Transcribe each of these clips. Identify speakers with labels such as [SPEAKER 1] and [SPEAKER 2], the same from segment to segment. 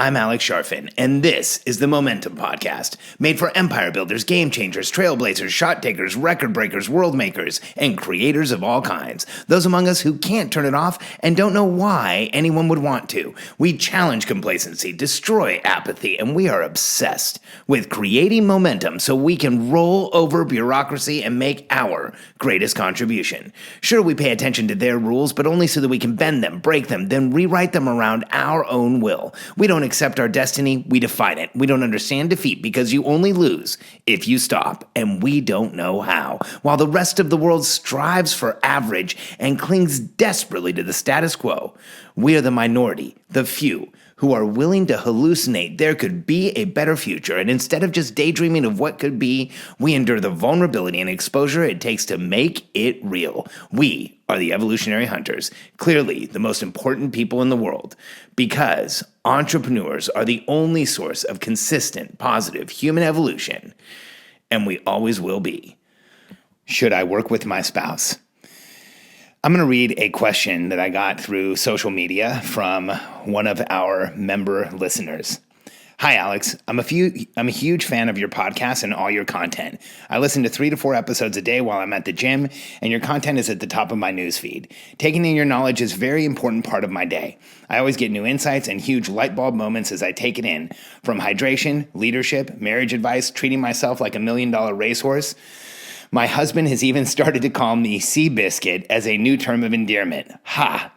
[SPEAKER 1] I'm Alex Sharfin, and this is the Momentum Podcast, made for empire builders, game changers, trailblazers, shot takers, record breakers, world makers, and creators of all kinds. Those among us who can't turn it off and don't know why anyone would want to. We challenge complacency, destroy apathy, and we are obsessed with creating momentum so we can roll over bureaucracy and make our greatest contribution. Sure, we pay attention to their rules, but only so that we can bend them, break them, then rewrite them around our own will. We don't accept our destiny, we define it. We don't understand defeat because you only lose if you stop, and we don't know how. While the rest of the world strives for average and clings desperately to the status quo, we are the minority, the few, who are willing to hallucinate there could be a better future, and instead of just daydreaming of what could be, we endure the vulnerability and exposure it takes to make it real. We are the evolutionary hunters, clearly the most important people in the world, because entrepreneurs are the only source of consistent, positive human evolution, and we always will be. Should I work with my spouse? I'm going to read a question that I got through social media from one of our member listeners. Hi, Alex. I'm a huge fan of your podcast and all your content. I listen to 3 to 4 episodes a day while I'm at the gym, and your content is at the top of my newsfeed. Taking in your knowledge is a very important part of my day. I always get new insights and huge light bulb moments as I take it in, from hydration, leadership, marriage advice, treating myself like $1 million racehorse. My husband has even started to call me Seabiscuit as a new term of endearment. Ha!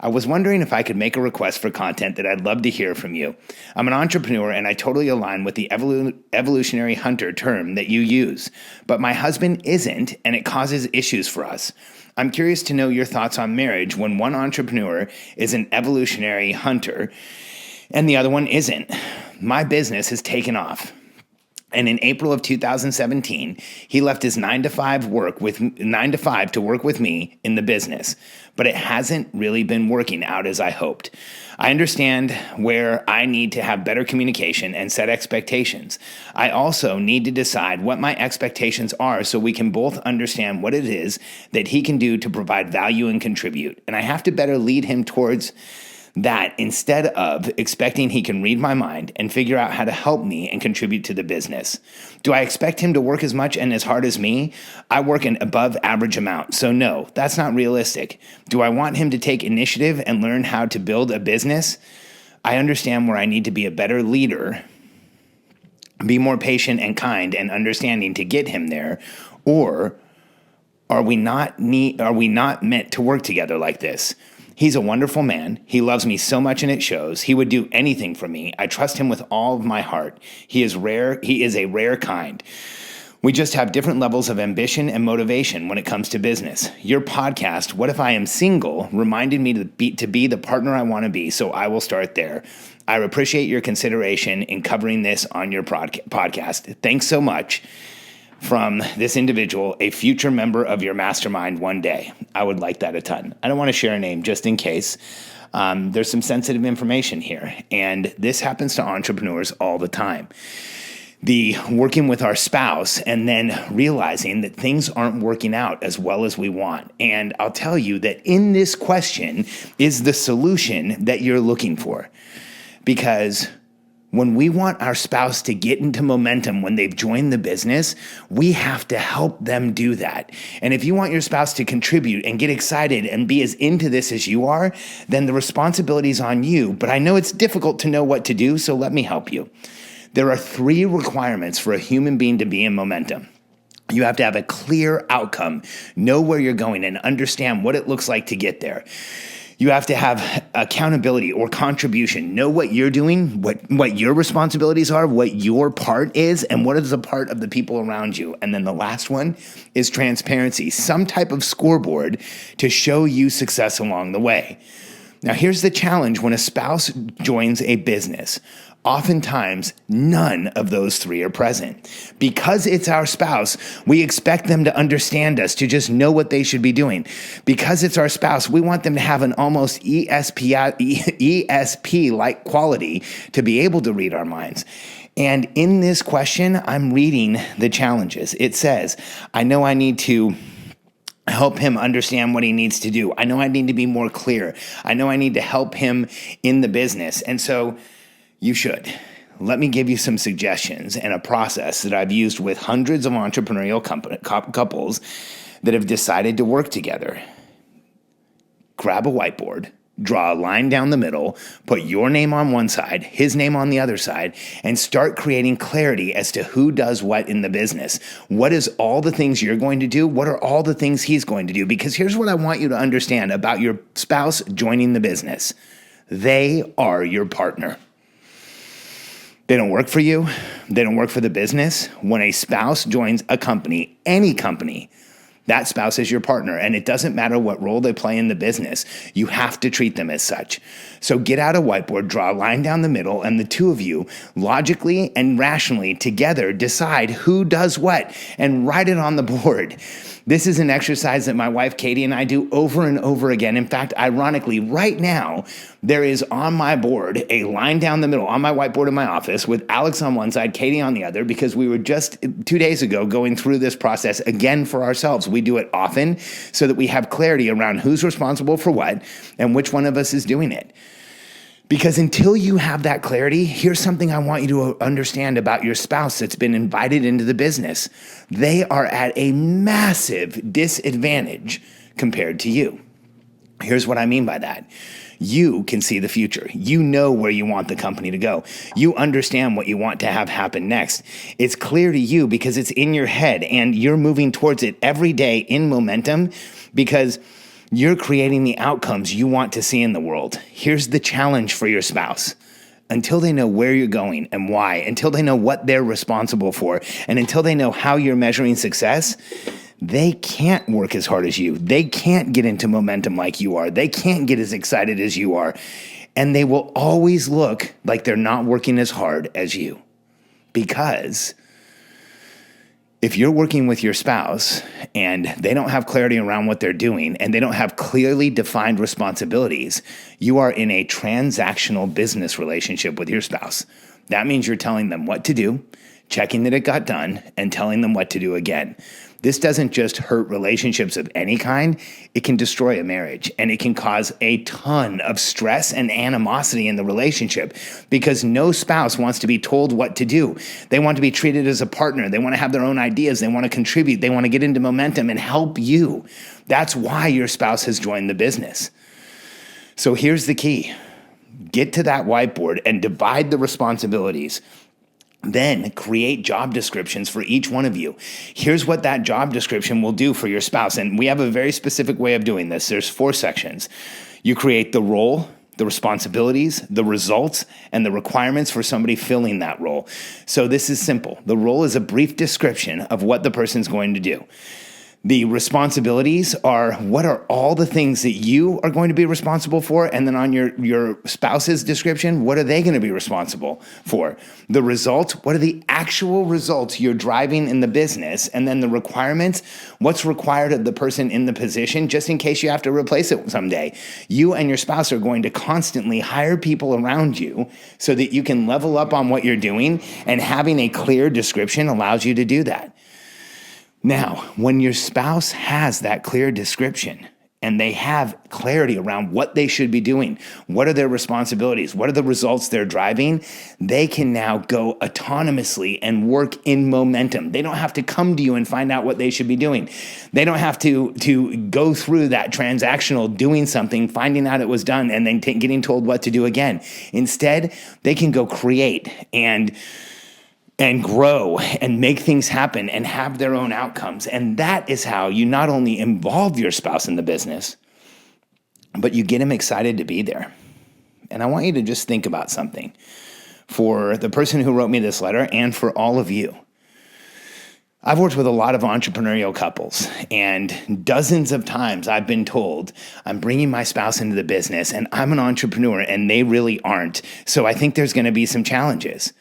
[SPEAKER 1] I was wondering if I could make a request for content that I'd love to hear from you. I'm an entrepreneur and I totally align with the evolutionary hunter term that you use, but my husband isn't, and it causes issues for us. I'm curious to know your thoughts on marriage when one entrepreneur is an evolutionary hunter and the other one isn't. My business has taken off. And in April of 2017, he left his 9 to 5 to work with me in the business, but it hasn't really been working out as I hoped. I understand where I need to have better communication and set expectations. I also need to decide what my expectations are so we can both understand what it is that he can do to provide value and contribute. And I have to better lead him towards that instead of expecting he can read my mind and figure out how to help me and contribute to the business. Do I expect him to work as much and as hard as me? I work an above average amount, so no, that's not realistic. Do I want him to take initiative and learn how to build a business? I understand where I need to be a better leader, be more patient and kind and understanding to get him there, or are we not meant to work together like this? He's a wonderful man. He loves me so much and it shows. He would do anything for me. I trust him with all of my heart. He is rare. He is a rare kind. We just have different levels of ambition and motivation when it comes to business. Your podcast, What If I Am Single, reminded me to be the partner I want to be, so I will start there. I appreciate your consideration in covering this on your podcast. Thanks so much. From this individual, a future member of your mastermind one day. I would like that a ton. I don't want to share a name just in case. There's some sensitive information here, and this happens to entrepreneurs all the time. The working with our spouse and then realizing that things aren't working out as well as we want. And I'll tell you that in this question is the solution that you're looking for. Because when we want our spouse to get into momentum when they've joined the business, we have to help them do that. And if you want your spouse to contribute and get excited and be as into this as you are, then the responsibility is on you. But I know it's difficult to know what to do, so let me help you. There are 3 requirements for a human being to be in momentum. You have to have a clear outcome, know where you're going, and understand what it looks like to get there. You have to have accountability or contribution. Know what you're doing, what your responsibilities are, what your part is, and what is the part of the people around you. And then the last one is transparency, some type of scoreboard to show you success along the way. Now, here's the challenge when a spouse joins a business. Oftentimes, none of those 3 are present. Because it's our spouse, we expect them to understand us, to just know what they should be doing. Because it's our spouse, we want them to have an almost ESP-like quality to be able to read our minds. And in this question, I'm reading the challenges. It says, I know I need to help him understand what he needs to do. I know I need to be more clear. I know I need to help him in the business. And so you should. Let me give you some suggestions and a process that I've used with hundreds of entrepreneurial couples that have decided to work together. Grab a whiteboard, draw a line down the middle, put your name on one side, his name on the other side, and start creating clarity as to who does what in the business. What is all the things you're going to do? What are all the things he's going to do? Because here's what I want you to understand about your spouse joining the business. They are your partner. They don't work for you. They don't work for the business. When a spouse joins a company, any company, that spouse is your partner, and it doesn't matter what role they play in the business. You have to treat them as such. So get out a whiteboard, draw a line down the middle, and the two of you logically and rationally together decide who does what and write it on the board. This is an exercise that my wife Katie and I do over and over again. In fact, ironically, right now, there is on my board a line down the middle on my whiteboard in my office with Alex on one side, Katie on the other, because we were just 2 days ago going through this process again for ourselves. We do it often so that we have clarity around who's responsible for what and which one of us is doing it. Because until you have that clarity, here's something I want you to understand about your spouse that's been invited into the business. They are at a massive disadvantage compared to you. Here's what I mean by that. You can see the future. You know where you want the company to go. You understand what you want to have happen next. It's clear to you because it's in your head and you're moving towards it every day in momentum because you're creating the outcomes you want to see in the world. Here's the challenge for your spouse. Until they know where you're going and why, until they know what they're responsible for, and until they know how you're measuring success, they can't work as hard as you. They can't get into momentum like you are. They can't get as excited as you are. And they will always look like they're not working as hard as you. Because if you're working with your spouse and they don't have clarity around what they're doing and they don't have clearly defined responsibilities, you are in a transactional business relationship with your spouse. That means you're telling them what to do, checking that it got done, and telling them what to do again. This doesn't just hurt relationships of any kind. It can destroy a marriage, and it can cause a ton of stress and animosity in the relationship because no spouse wants to be told what to do. They want to be treated as a partner. They want to have their own ideas. They want to contribute. They want to get into momentum and help you. That's why your spouse has joined the business. So here's the key. Get to that whiteboard and divide the responsibilities. Then create job descriptions for each one of you. Here's what that job description will do for your spouse. And we have a very specific way of doing this. There's 4 sections. You create the role, the responsibilities, the results, and the requirements for somebody filling that role. So this is simple. The role is a brief description of what the person's going to do. The responsibilities are what are all the things that you are going to be responsible for? And then on your spouse's description, what are they going to be responsible for? The results, what are the actual results you're driving in the business? And then the requirements, what's required of the person in the position, just in case you have to replace it someday. You and your spouse are going to constantly hire people around you so that you can level up on what you're doing, and having a clear description allows you to do that. Now, when your spouse has that clear description and they have clarity around what they should be doing, what are their responsibilities, what are the results they're driving, they can now go autonomously and work in momentum. They don't have to come to you and find out what they should be doing. They don't have to go through that transactional doing something, finding out it was done, and then getting told what to do again. Instead, they can go create and grow and make things happen and have their own outcomes. And that is how you not only involve your spouse in the business, but you get him excited to be there. And I want you to just think about something for the person who wrote me this letter and for all of you. I've worked with a lot of entrepreneurial couples, and dozens of times I've been told, I'm bringing my spouse into the business and I'm an entrepreneur and they really aren't. So I think there's going to be some challenges.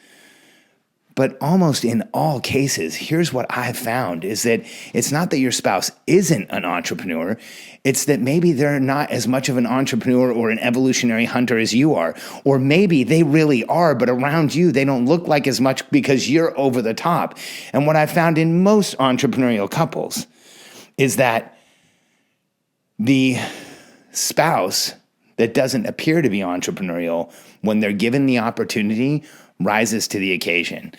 [SPEAKER 1] But almost in all cases, here's what I've found is that it's not that your spouse isn't an entrepreneur. It's that maybe they're not as much of an entrepreneur or an evolutionary hunter as you are. Or maybe they really are, but around you, they don't look like as much because you're over the top. And what I've found in most entrepreneurial couples is that The spouse that doesn't appear to be entrepreneurial, when they're given the opportunity, rises to the occasion.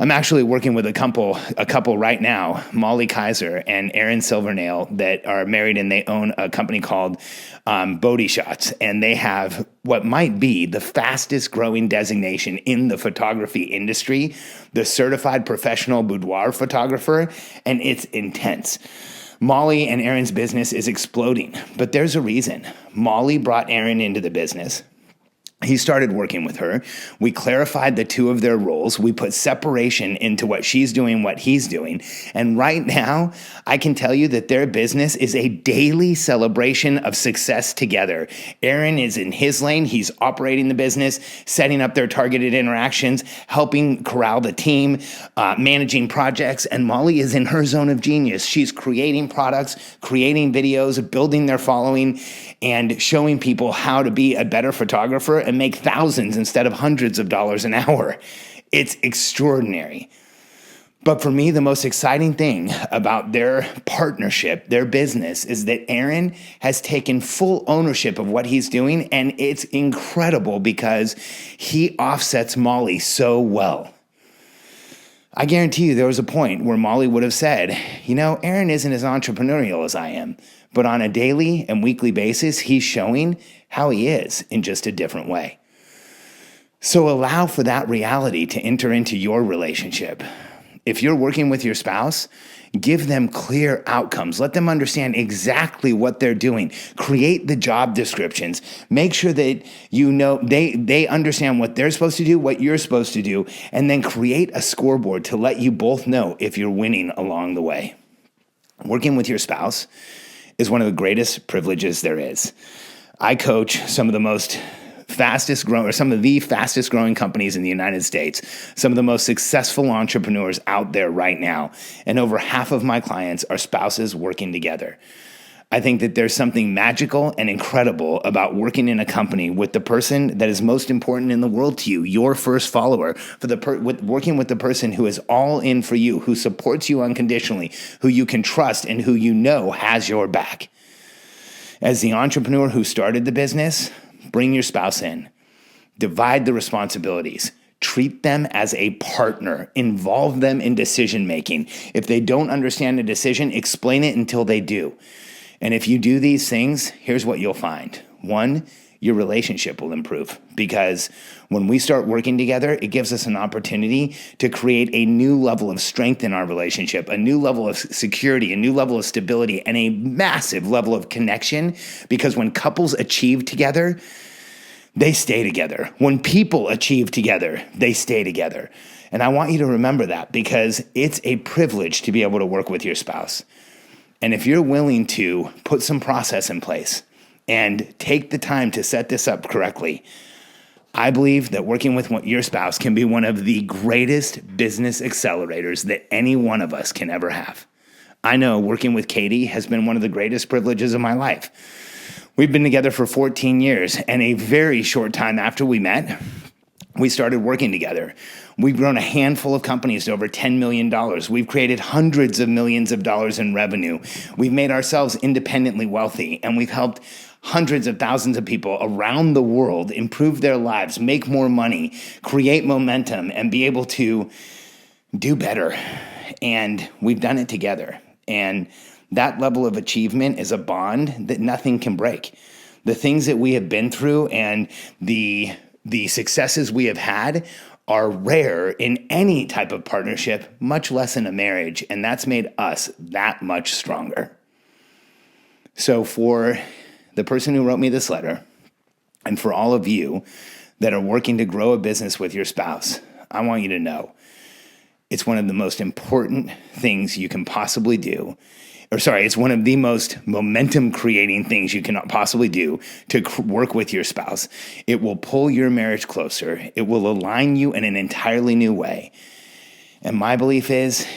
[SPEAKER 1] I'm actually working with a couple right now, Molly Kaiser and Aaron Silvernail, that are married, and they own a company called Body Shots, and they have what might be the fastest growing designation in the photography industry, the certified professional boudoir photographer, and it's intense. Molly and Aaron's business is exploding, but there's a reason. Molly brought Aaron into the business. He started working with her. We clarified the two of their roles. We put separation into what she's doing, what he's doing. And right now, I can tell you that their business is a daily celebration of success together. Aaron is in his lane. He's operating the business, setting up their targeted interactions, helping corral the team, managing projects. And Molly is in her zone of genius. She's creating products, creating videos, building their following, and showing people how to be a better photographer and make thousands instead of hundreds of dollars an hour. It's extraordinary. But for me, the most exciting thing about their partnership, their business, is that Aaron has taken full ownership of what he's doing, and it's incredible because he offsets Molly so well. I guarantee you there was a point where Molly would have said, Aaron isn't as entrepreneurial as I am, but on a daily and weekly basis, he's showing how he is in just a different way. So allow for that reality to enter into your relationship. If you're working with your spouse, give them clear outcomes. Let them understand exactly what they're doing. Create the job descriptions. Make sure that they understand what they're supposed to do, what you're supposed to do, and then create a scoreboard to let you both know if you're winning along the way. Working with your spouse is one of the greatest privileges there is. I coach some of the fastest growing companies in the United States, some of the most successful entrepreneurs out there right now. And over half of my clients are spouses working together. I think that there's something magical and incredible about working in a company with the person that is most important in the world to you, your first follower, working with the person who is all in for you, who supports you unconditionally, who you can trust, and who you know has your back. As the entrepreneur who started the business, bring your spouse in. Divide the responsibilities. Treat them as a partner. Involve them in decision making. If they don't understand a decision, explain it until they do. And if you do these things, here's what you'll find. One, your relationship will improve, because when we start working together, it gives us an opportunity to create a new level of strength in our relationship, a new level of security, a new level of stability, and a massive level of connection, because when couples achieve together, they stay together. When people achieve together, they stay together. And I want you to remember that, because it's a privilege to be able to work with your spouse. And if you're willing to put some process in place and take the time to set this up correctly, I believe that working with your spouse can be one of the greatest business accelerators that any one of us can ever have. I know working with Katie has been one of the greatest privileges of my life. We've been together for 14 years, and a very short time after we met, we started working together. We've grown a handful of companies to over $10 million. We've created hundreds of millions of dollars in revenue. We've made ourselves independently wealthy, and we've helped hundreds of thousands of people around the world improve their lives, make more money, create momentum, and be able to do better. And we've done it together. And that level of achievement is a bond that nothing can break. The things that we have been through and the successes we have had are rare in any type of partnership, much less in a marriage, and that's made us that much stronger. So for the person who wrote me this letter, and for all of you that are working to grow a business with your spouse, I want you to know it's one of the most important things you can possibly do. It's one of the most momentum-creating things you can possibly do to work with your spouse. It will pull your marriage closer. It will align you in an entirely new way. And my belief is,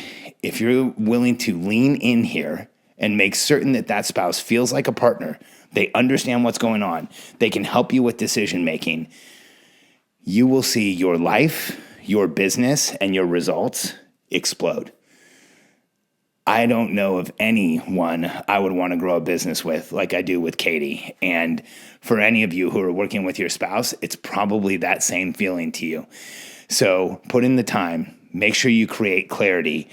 [SPEAKER 1] if you're willing to lean in here and make certain that that spouse feels like a partner, they understand what's going on, they can help you with decision-making, you will see your life, your business, and your results explode. I don't know of anyone I would want to grow a business with like I do with Katie. And for any of you who are working with your spouse, it's probably that same feeling to you. So put in the time, make sure you create clarity.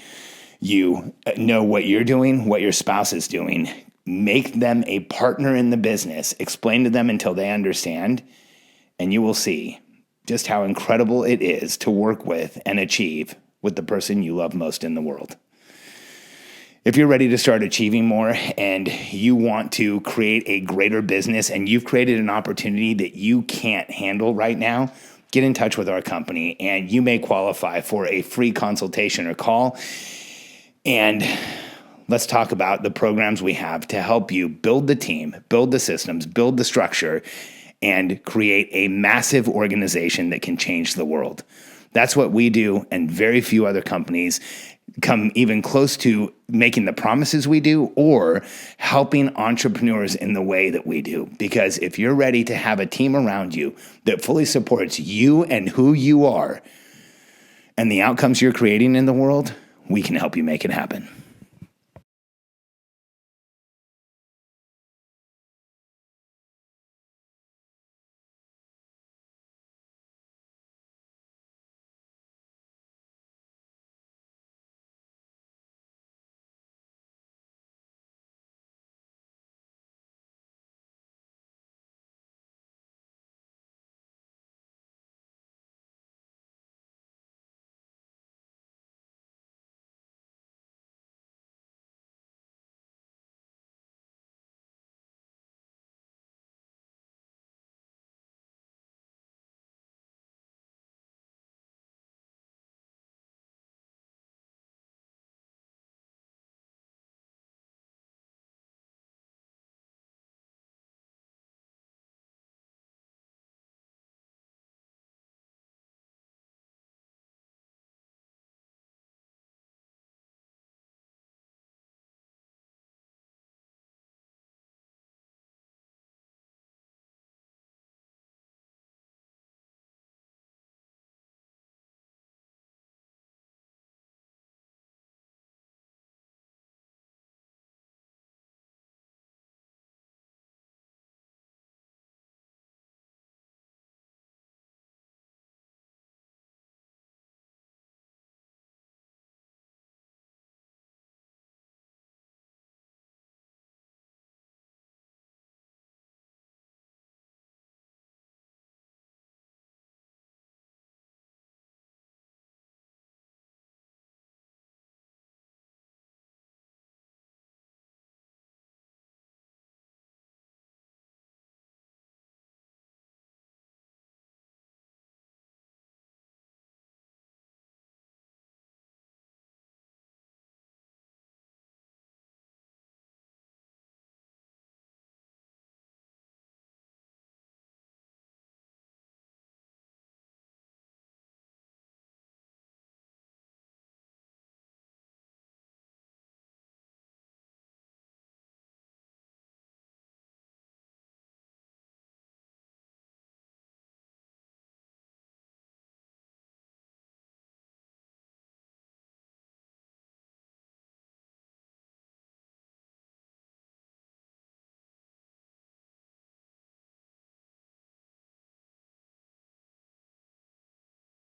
[SPEAKER 1] You know what you're doing, what your spouse is doing. Make them a partner in the business. Explain to them until they understand, and you will see just how incredible it is to work with and achieve with the person you love most in the world. If you're ready to start achieving more and you want to create a greater business and you've created an opportunity that you can't handle right now, get in touch with our company and you may qualify for a free consultation or call. And let's talk about the programs we have to help you build the team, build the systems, build the structure, and create a massive organization that can change the world. That's what we do, and very few other companies come even close to making the promises we do or helping entrepreneurs in the way that we do. Because if you're ready to have a team around you that fully supports you and who you are and the outcomes you're creating in the world, we can help you make it happen.